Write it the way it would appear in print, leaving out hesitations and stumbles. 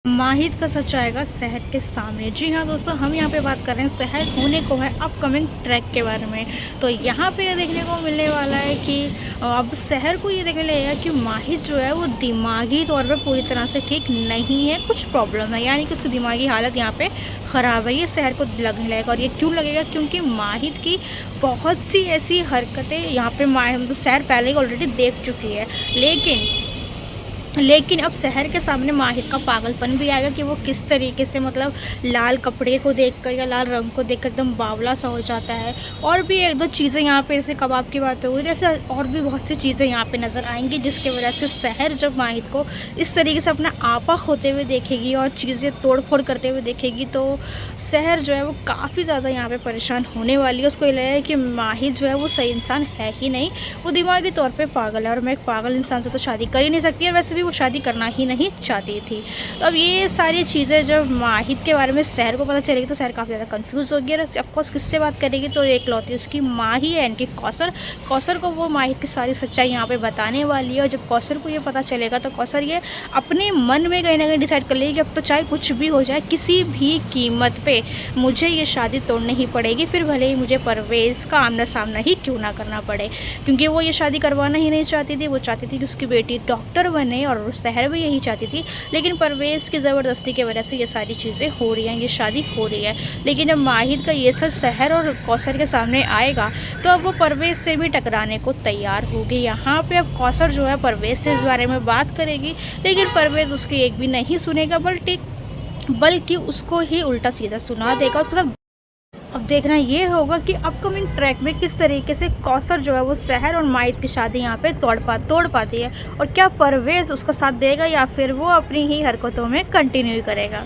माहिर का सच आएगा शहर के सामने। जी हाँ दोस्तों, हम यहाँ पे बात कर रहे हैं शहर होने को है अपकमिंग ट्रैक के बारे में। तो यहाँ पे देखने को मिलने वाला है कि अब शहर को ये देखने लगेगा कि माहिर जो है वो दिमागी तौर पे पूरी तरह से ठीक नहीं है, कुछ प्रॉब्लम है, यानी कि उसकी दिमागी हालत यहाँ पे ख़राब है। ये शहर को लगने लगेगा। और ये क्यों लगेगा? क्योंकि माहिर की बहुत सी ऐसी हरकतें यहाँ पे मतलब शहर पहले ही ऑलरेडी देख चुकी है। लेकिन अब शहर के सामने माहिर का पागलपन भी आएगा कि वो किस तरीके से मतलब लाल कपड़े को देखकर या लाल रंग को देखकर एकदम बावला सा हो जाता है। और भी एक दो चीज़ें यहाँ पे, जैसे कबाब की बात हुई, जैसे और भी बहुत सी चीज़ें यहाँ पे नज़र आएंगी, जिसकी वजह से शहर जब माहिर को इस तरीके से अपना आपा होते हुए देखेगी और चीज़ें तोड़ फोड़ करते हुए देखेगी, तो शहर जो है वो काफ़ी ज़्यादा यहाँ पर परेशान होने वाली है। उसको ये लगेगा कि माहिर जो है वो सही इंसान है ही नहीं, वो दिमागी तौर पर पागल है, और मैं एक पागल इंसान से तो शादी कर ही नहीं सकती, और वैसे भी वो शादी करना ही नहीं चाहती थी। तो अब ये सारी चीज़ें जब माहिर के बारे में शहर को पता चलेगी तो शहर काफ़ी ज़्यादा कंफ्यूज होगी। और ऑफकोर्स किससे बात करेगी? तो एक लौती उसकी माँ ही है, इनकी कौसर को वो माहिर की सारी सच्चाई यहाँ पे बताने वाली है। और जब कौसर को ये पता चलेगा तो कौसर ये अपने मन में कहीं ना कहीं डिसाइड कर लेगी कि अब तो चाहे कुछ भी हो जाए, किसी भी कीमत पे मुझे ये शादी तोड़नी ही पड़ेगी, फिर भले ही मुझे परवेज़ का आमना सामना ही क्यों ना करना पड़े। क्योंकि वो ये शादी करवाना ही नहीं चाहती थी, वो चाहती थी कि उसकी बेटी डॉक्टर बने, और शहर भी यही चाहती थी। लेकिन परवेज़ की ज़बरदस्ती की वजह से ये सारी चीज़ें हो रही हैं, ये शादी हो रही है। लेकिन जब माहिर का ये सब शहर और कौसर के सामने आएगा तो अब वो परवेज़ से भी टकराने को तैयार होगी। यहाँ पे अब कौसर जो है परवेज़ से इस बारे में बात करेगी, लेकिन परवेज़ उसकी एक भी नहीं सुनेगा, बल्कि उसको ही उल्टा सीधा सुना देगा उसके साथ। अब देखना ये होगा कि अपकमिंग ट्रैक में किस तरीके से कौसर जो है वो शहर और माहिर की शादी यहाँ पे तोड़ पाती है, और क्या परवेज़ उसका साथ देगा या फिर वो अपनी ही हरकतों में कंटिन्यू करेगा।